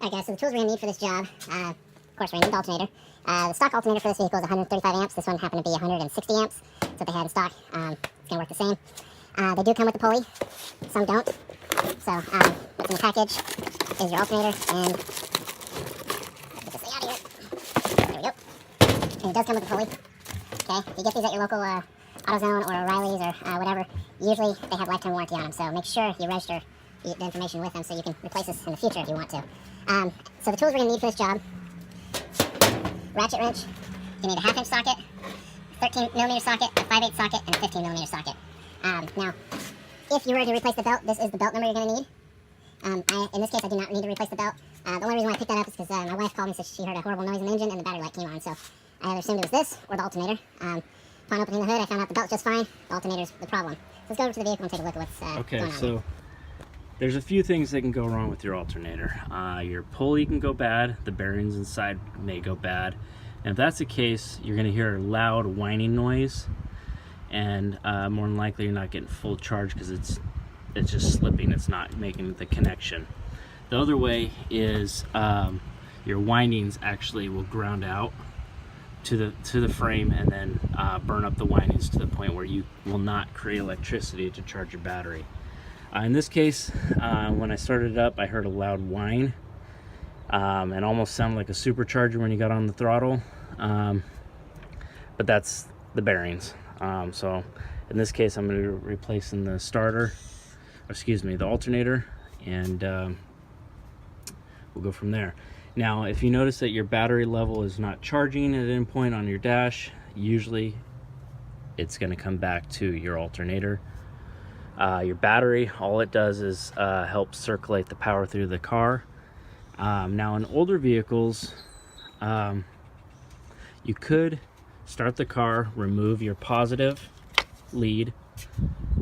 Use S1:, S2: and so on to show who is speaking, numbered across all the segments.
S1: Alright guys, so the tools we're going to need for this job, of course we're going to need the alternator. The stock alternator for this vehicle is 135 amps. This one happened to be 160 amps. That's what they had in stock. It's going to work the same. They do come with a pulley. Some don't. So what's in the package is your alternator and get this thing out of here. There we go. And it does come with a pulley. Okay, if you get these at your local AutoZone or O'Reilly's or whatever, usually they have lifetime warranty on them. So make sure you register the information with them so you can replace this in the future if you want to. So the tools we're going to need for this job: ratchet wrench. You need a 1/2 inch socket, 13 millimeter socket, a 5/8 socket, and a 15 millimeter socket. Now, if you were to replace the belt, this is the belt number you're going to need. In this case, I do not need to replace the belt. The only reason why I picked that up is because my wife called me and said she heard a horrible noise in the engine and the battery light came on. So I either assumed it was this or the alternator. Upon opening the hood, I found out the belt's just fine. The alternator's the problem. So let's go over to the vehicle and take a look at what's going on.
S2: Okay, so there's a few things that can go wrong with your alternator. Your pulley can go bad, the bearings inside may go bad, and if that's the case, you're going to hear a loud whining noise, and more than likely you're not getting full charge because it's just slipping, it's not making the connection. The other way is your windings actually will ground out to the frame and then burn up the windings to the point where you will not create electricity to charge your battery. In this case, when I started it up, I heard a loud whine and almost sounded like a supercharger when you got on the throttle, but that's the bearings. So in this case, I'm going to be replacing the the alternator, and we'll go from there. Now, if you notice that your battery level is not charging at any point on your dash, usually it's going to come back to your alternator. Your battery, all it does is help circulate the power through the car. Now in older vehicles, you could start the car, remove your positive lead,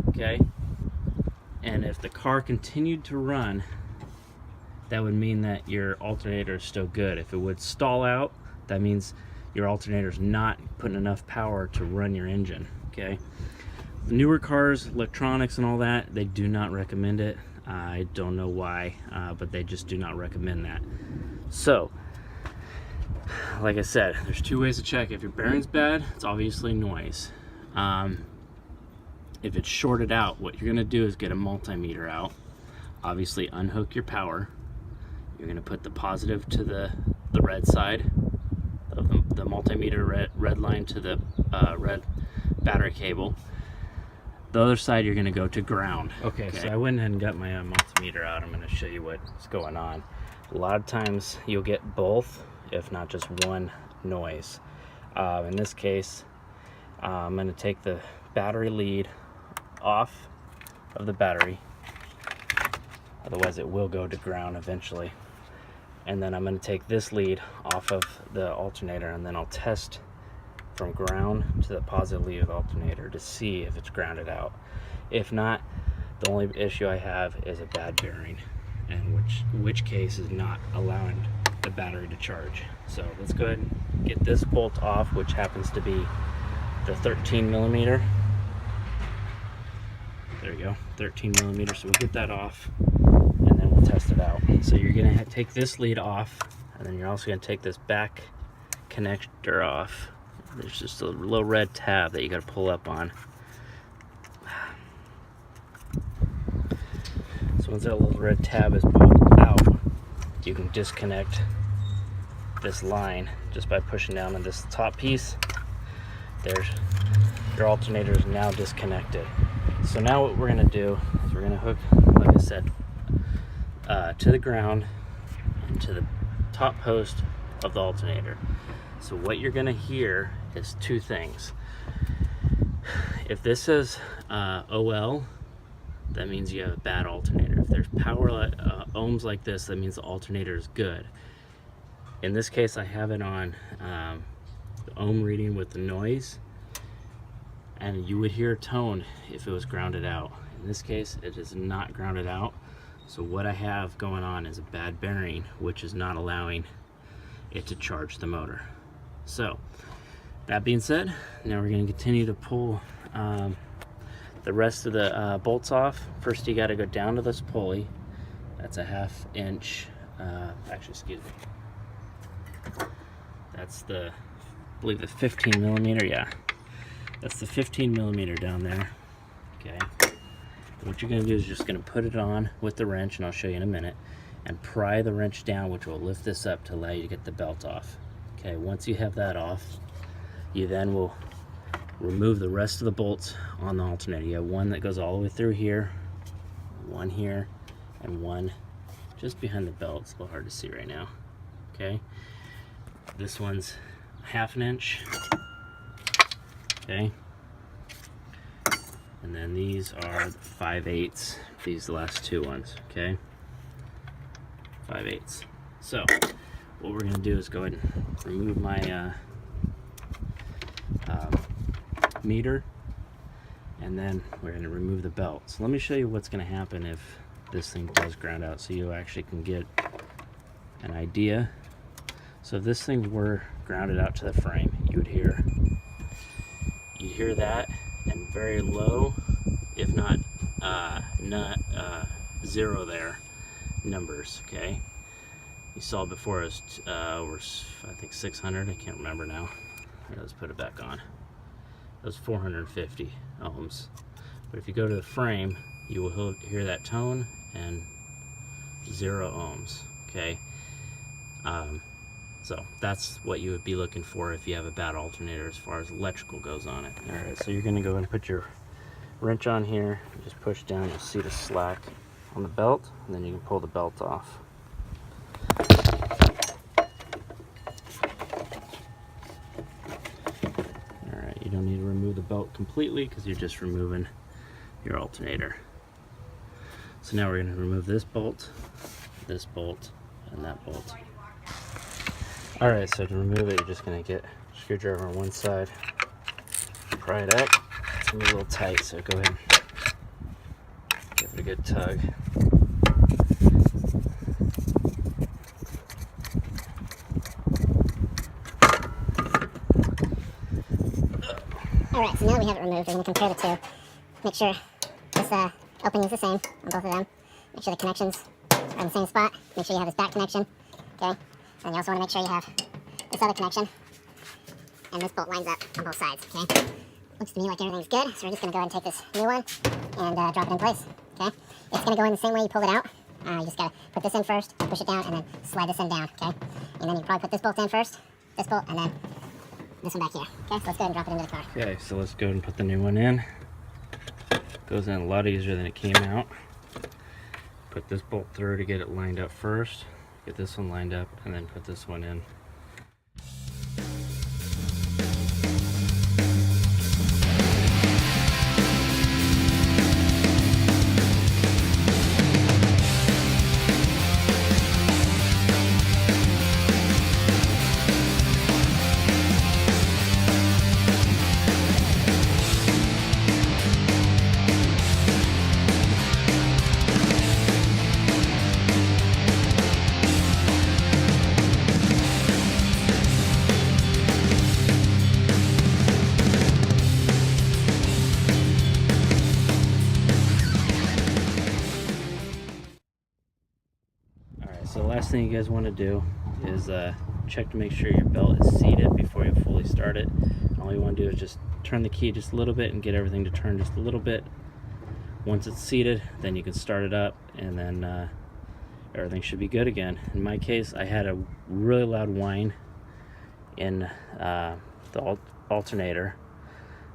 S2: okay? And if the car continued to run, that would mean that your alternator is still good. If it would stall out, that means your alternator is not putting enough power to run your engine, okay? Newer cars, electronics and all that, they do not recommend it. I don't know why, but they just do not recommend that. So, like I said, there's two ways to check. If your bearing's bad, it's obviously noise. If it's shorted out, what you're gonna do is get a multimeter out. Obviously unhook your power. You're gonna put the positive to the red side of the multimeter, red line to the red battery cable. The other side you're going to go to ground. Okay, so I went ahead and got my multimeter out. I'm going to show you what's going on. A lot of times you'll get both, if not just one noise. In this case, I'm going to take the battery lead off of the battery. Otherwise it will go to ground eventually. And then I'm going to take this lead off of the alternator, and then I'll test from ground to the positive lead of the alternator to see if it's grounded out. If not, the only issue I have is a bad bearing, and which case is not allowing the battery to charge. So let's go ahead and get this bolt off, which happens to be the 13 millimeter. There you go, 13 millimeter. So we'll get that off and then we'll test it out. So you're gonna take this lead off, and then you're also gonna take this back connector off. There's just a little red tab that you got to pull up on. So once that little red tab is pulled out, you can disconnect this line just by pushing down on this top piece. There's your alternator is now disconnected. So now what we're going to do is we're going to hook, like I said, to the ground and to the top post of the alternator. So what you're going to hear is two things. If this says OL, that means you have a bad alternator. If there's power ohms like this, that means the alternator is good. In this case, I have it on the ohm reading with the noise, and you would hear a tone if it was grounded out. In this case, it is not grounded out. So what I have going on is a bad bearing, which is not allowing it to charge the motor. So that being said, now we're going to continue to pull the rest of the bolts off. First you got to go down to this pulley. That's a 1/2 inch actually, excuse me. That's the, I believe the 15 millimeter. Yeah, that's the 15 millimeter down there. Okay. What you're going to do is just going to put it on with the wrench, and I'll show you in a minute, and pry the wrench down, which will lift this up to allow you to get the belt off. Okay. Once you have that off, you then will remove the rest of the bolts on the alternator. You have one that goes all the way through here, one here, and one just behind the belt. It's a little hard to see right now. Okay. This one's 1/2 inch. Okay. And then these are 5/8, these last two ones. Okay. 5/8. So what we're going to do is go ahead and remove my meter, and then we're going to remove the belt. So let me show you what's going to happen if this thing does ground out, so you actually can get an idea. So if this thing were grounded out to the frame, you'd hear that, and very low, if not zero there, numbers. Okay, you saw before it was over, I think 600, I can't remember now. Here, let's put it back on. It was 450 ohms. But if you go to the frame, you will hear that tone and 0 ohms. Okay, so that's what you would be looking for if you have a bad alternator as far as electrical goes on it. All right, so you're going to go and put your wrench on here, just push down, you'll see the slack on the belt, and then you can pull the belt off. Alright, you don't need to remove the belt completely because you're just removing your alternator. So now we're going to remove this bolt, and that bolt. Alright, so to remove it, you're just going to get a screwdriver on one side, pry it up. It's going to be a little tight, so go ahead and give it a good tug.
S1: Alright, so now that we have it removed, we're going to compare the two. Make sure this opening is the same on both of them. Make sure the connections are in the same spot. Make sure you have this back connection. Okay? And you also want to make sure you have this other connection. And this bolt lines up on both sides. Okay? Looks to me like everything's good, so we're just going to go ahead and take this new one and drop it in place. Okay? It's going to go in the same way you pulled it out. You just got to put this in first, push it down, and then slide this in down. Okay? And then you probably put this bolt in first, this bolt, and then this one back here. Okay, so let's go ahead and drop it into the car.
S2: Okay, so let's go ahead and put the new one in. Goes in a lot easier than it came out. Put this bolt through to get it lined up first. Get this one lined up, and then put this one in. So the last thing you guys want to do is check to make sure your belt is seated before you fully start it. All you want to do is just turn the key just a little bit and get everything to turn just a little bit. Once it's seated, then you can start it up, and then everything should be good again. In my case, I had a really loud whine in the alternator.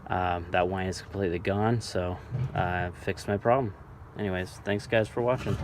S2: That whine is completely gone, so I fixed my problem. Anyways, thanks guys for watching.